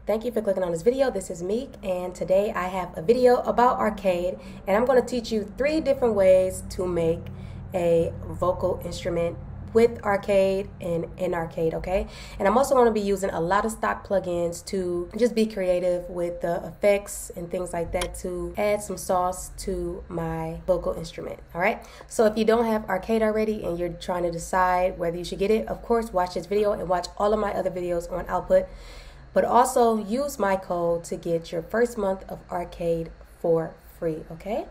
Thank you for clicking on this video. This is Meek, and today I have a video about arcade, and I'm going to teach you 3 different ways to make a vocal instrument with arcade and in arcade, okay? And I'm also going to be using a lot of stock plugins to just be creative with the effects and things like that to add some sauce to my vocal instrument, all right? So if you don't have arcade already and you're trying to decide whether you should get it, of course, watch this video and watch all of my other videos on Output. But also use my code to get your first month of arcade for free, okay?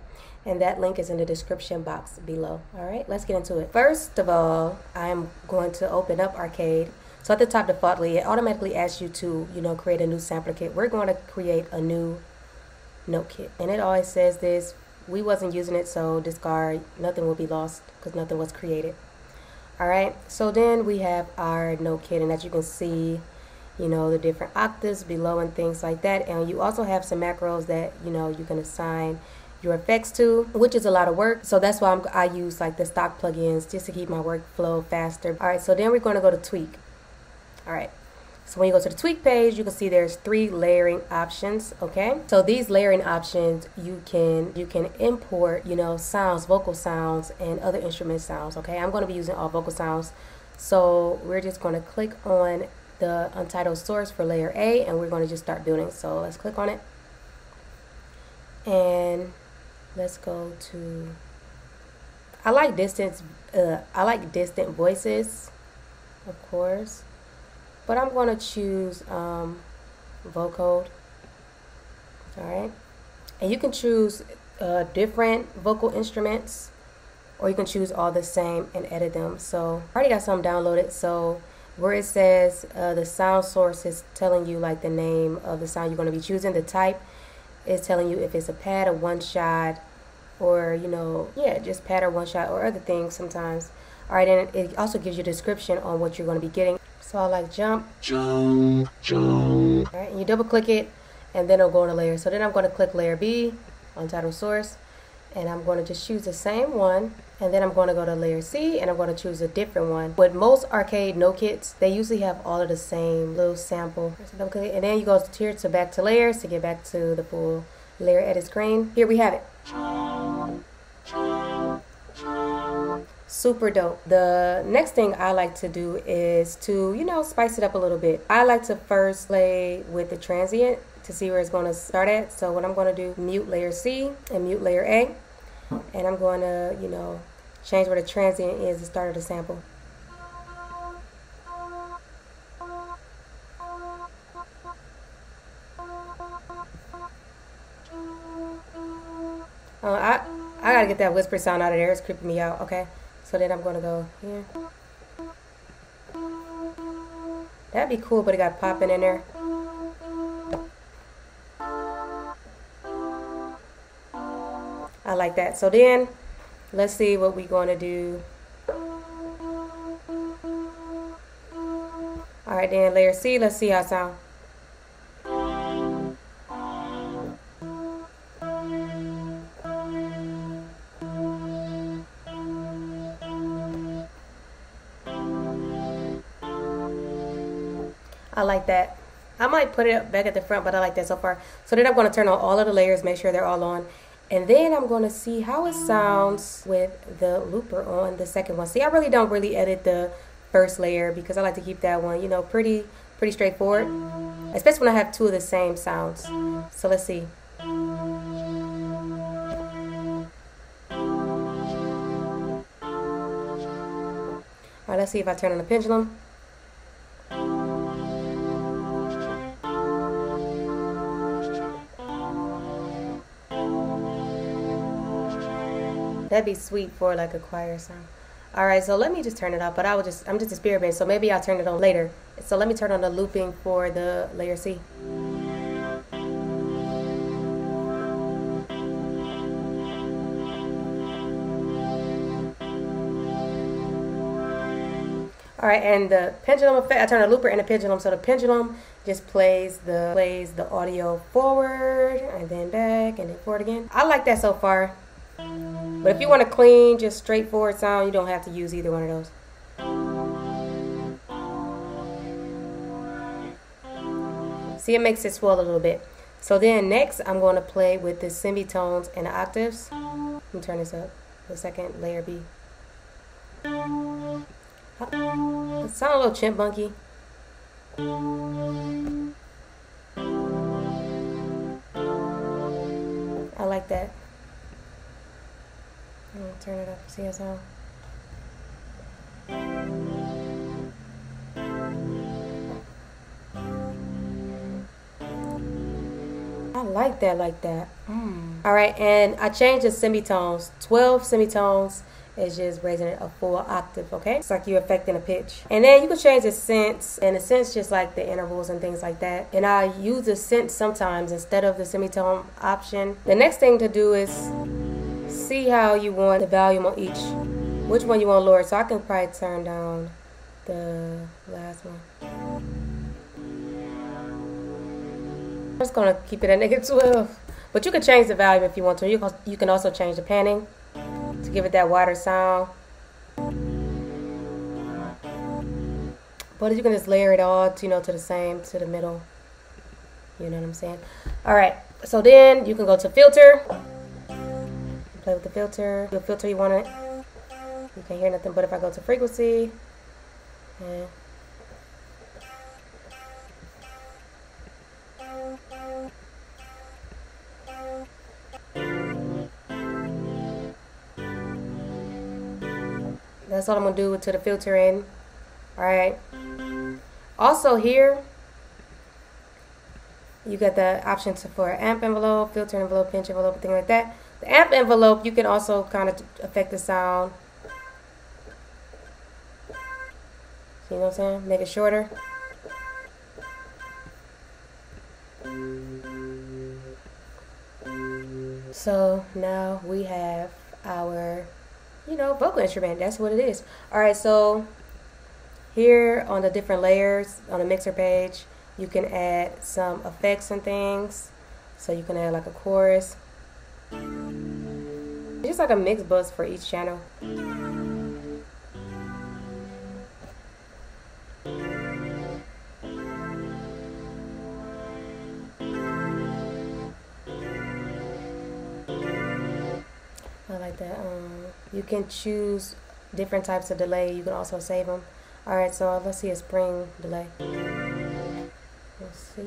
And that link is in the description box below. All right, let's get into it. First of all, I'm going to open up arcade. So at the top defaultly, it automatically asks you to, create a new sampler kit. We're going to create a new note kit. And it always says this, we wasn't using it, so discard, nothing will be lost because nothing was created. All right, so then we have our note kit, and as you can see, the different octaves below and things like that. And you also have some macros that, you can assign your effects to, which is a lot of work. So that's why I use like the stock plugins just to keep my workflow faster. All right, so then we're going to go to tweak. All right, so when you go to the tweak page, you can see there's 3 layering options, okay? So these layering options, you can import, sounds, vocal sounds, and other instrument sounds, okay? I'm going to be using all vocal sounds. So we're just going to click on the untitled source for layer A, and we're going to just start building. So let's click on it, and let's go to, I like distant voices, of course, but I'm going to choose vocode. All right, and you can choose different vocal instruments, or you can choose all the same and edit them. So I already got some downloaded, so where it says the sound source is telling you like the name of the sound you're going to be choosing. The type is telling you if it's a pad or one shot, or just pad or one shot, or other things sometimes. All right, and it also gives you a description on what you're going to be getting. So I like jump. All right, and you double click it, and then it'll go into layer. So then I'm going to click layer B on title source, and I'm going to just choose the same one, and then I'm going to go to layer C, and I'm going to choose a different one. With most arcade note kits, they usually have all of the same little sample. And then you go here to back to layers to get back to the full layer edit screen. Here we have it. Super dope. The next thing I like to do is to, spice it up a little bit. I like to first play with the transient to see where it's going to start at. So what I'm going to do, mute layer C and mute layer A. And I'm going to, change where the transient is to start of the sample. I gotta get that whisper sound out of there. It's creeping me out. Okay, so then I'm going to go here. That'd be cool, but it got popping in there. I like that. So then, let's see what we're going to do. All right, then layer C, let's see how it sounds. I like that. I might put it back at the front, but I like that so far. So then I'm going to turn on all of the layers, make sure they're all on. And then I'm going to see how it sounds with the looper on the second one. See, I really don't edit the first layer because I like to keep that one, pretty straightforward, especially when I have 2 of the same sounds. So let's see. All right, let's see if I turn on the pendulum. That'd be sweet for like a choir sound. All right, so let me just turn it up, but I'm just experimenting, so maybe I'll turn it on later. So let me turn on the looping for the layer C. All right, and the pendulum effect, I turn the looper and the pendulum, so the pendulum just plays the audio forward and then back and then forward again. I like that so far. But if you want a clean, just straightforward sound, you don't have to use either one of those. See, it makes it swell a little bit. So then next, I'm going to play with the semitones and the octaves. Let me turn this up. The second layer B. It sounds a little chipmunky. I like that. I'm gonna turn it up. See how it sounds. I like that, like that. Alright, and I changed the semitones. 12 semitones is just raising it a full octave, okay? It's like you're affecting a pitch. And then you can change the cents, and the cents just like the intervals and things like that. And I use the cents sometimes instead of the semitone option. The next thing to do is see how you want the volume on each. Which one you want to lower. So I can probably turn down the last one. I'm just going to keep it at -12. But you can change the volume if you want to. You can also change the panning to give it that wider sound. But you can just layer it all to, to the same, to the middle. You know what I'm saying? Alright, so then you can go to filter. Play with the filter. The filter you want it. You can't hear nothing, but if I go to frequency, yeah. That's all I'm going to do to the filter in. Alright. Also here, you got the option for amp envelope, filter envelope, pinch envelope, thing like that. The amp envelope, you can also kind of affect the sound. You know what I'm saying? Make it shorter. So now we have our, vocal instrument. That's what it is. Alright, so here on the different layers on the mixer page, you can add some effects and things. So you can add like a chorus. Just like a mix bus for each channel. I like that. You can choose different types of delay. You can also save them. Alright, so let's see a spring delay. Let's see.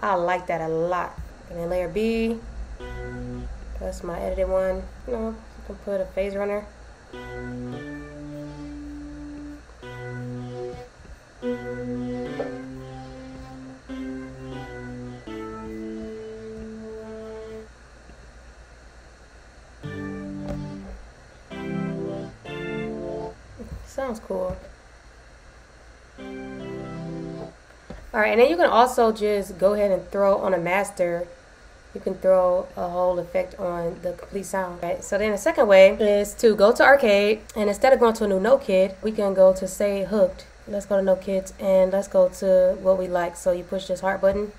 I like that a lot. And then layer B. That's my edited one. You can put a phase runner. Sounds cool. Alright, and then you can also just go ahead and throw on a master. You can throw a whole effect on the complete sound. Right, so then the second way is to go to arcade, and instead of going to a new note kit, we can go to say hooked. Let's go to note kits and let's go to what we like. So you push this heart button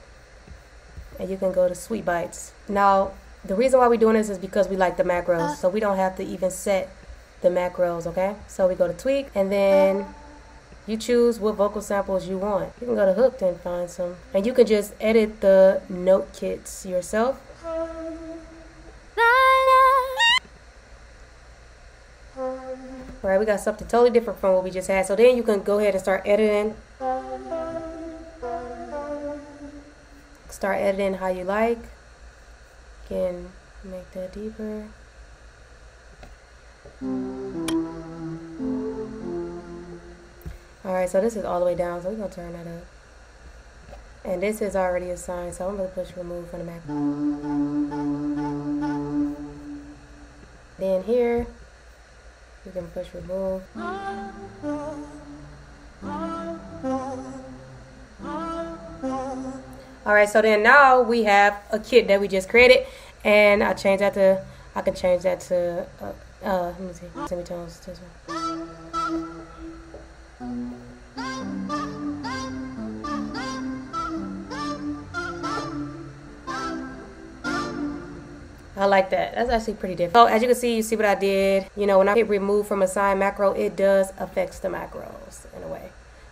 and you can go to sweet bites. Now the reason why we're doing this is because we like the macros, so we don't have to even set the macros, okay? So we go to tweak and then you choose what vocal samples you want. You can go to hooked and find some, and you can just edit the note kits yourself. Alright, we got something totally different from what we just had. So then you can go ahead and start editing. Start editing how you like. You can make that deeper. Alright, so this is all the way down, so we're going to turn that up. And this is already assigned, so I'm going to push remove from the Mac. Then here, you can push remove. Alright, so then now we have a kit that we just created, and I can change that to, let me see, semitones, this one. I like that. That's actually pretty different. So as you can see, you see what I did. You know, when I hit remove from assigned macro, it does affect the macros in a way.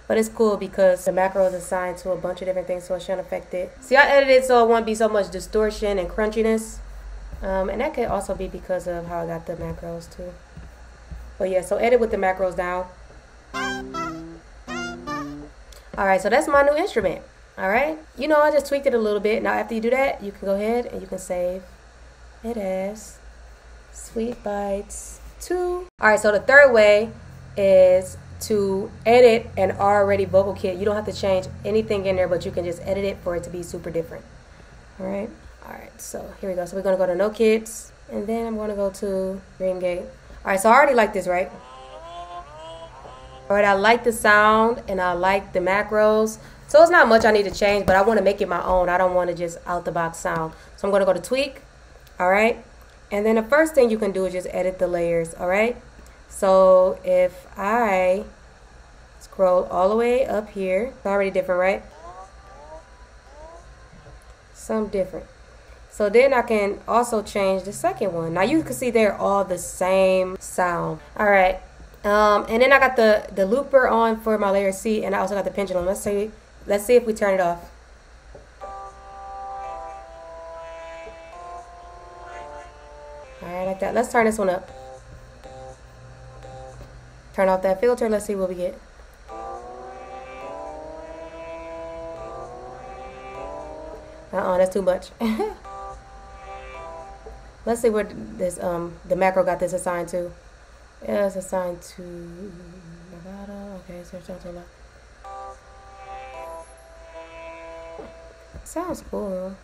But it's cool because the macro is assigned to a bunch of different things, so it shouldn't affect it. See, I edited so it won't be so much distortion and crunchiness. And that could also be because of how I got the macros too. But yeah, so edit with the macros down. Alright, so that's my new instrument. Alright, you know, I just tweaked it a little bit. Now after you do that, you can go ahead and you can save it as Sweet Bites 2. Alright, so the third way is to edit an already vocal kit. You don't have to change anything in there, but you can just edit it for it to be super different. Alright, so here we go. So we're going to go to NOTEKITS, and then I'm going to go to Green Gate. Alright, so I already like this, right? Alright, I like the sound and I like the macros. So it's not much I need to change, but I want to make it my own. I don't want to just out the box sound. So I'm going to go to tweak. Alright. And then the first thing you can do is just edit the layers. Alright. So if I scroll all the way up here, it's already different, right? Some different. So then I can also change the second one. Now you can see they're all the same sound. Alright. And then I got the looper on for my layer C, and I also got the pendulum. Let's see if we turn it off. Alright, like that. Let's turn this one up. Turn off that filter. Let's see what we get. That's too much. Let's see what this the macro got this assigned to. Yeah, it's assigned to Nevada. Okay, so it's to left. Sounds cool.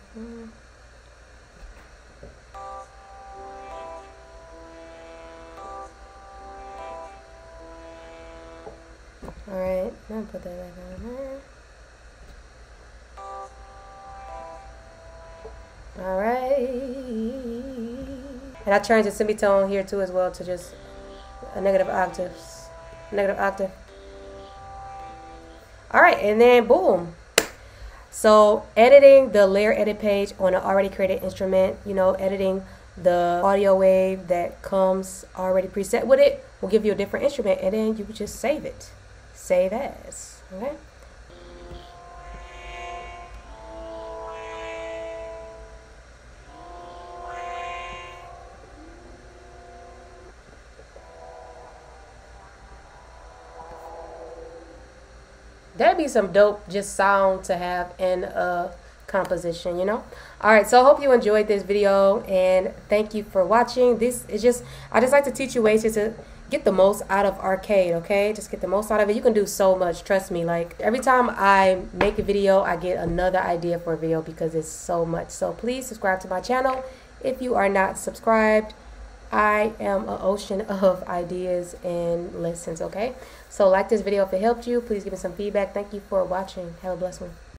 Alright, now put that back on there. Alright. And I changed the semitone here too as well to just a negative octave. Alright, and then boom. So editing the layer edit page on an already created instrument, you know, editing the audio wave that comes already preset with it will give you a different instrument, and then you can just save it. Save as. Okay. That'd be some dope just sound to have in a composition, you know. Alright, so I hope you enjoyed this video, and thank you for watching. This is just, I just like to teach you ways just to get the most out of Arcade, okay? Just get the most out of it. You can do so much, trust me. Like, every time I make a video, I get another idea for a video because it's so much. So please subscribe to my channel if you are not subscribed. I am an ocean of ideas and lessons, okay? So like this video if it helped you. Please give me some feedback. Thank you for watching. Have a blessed one.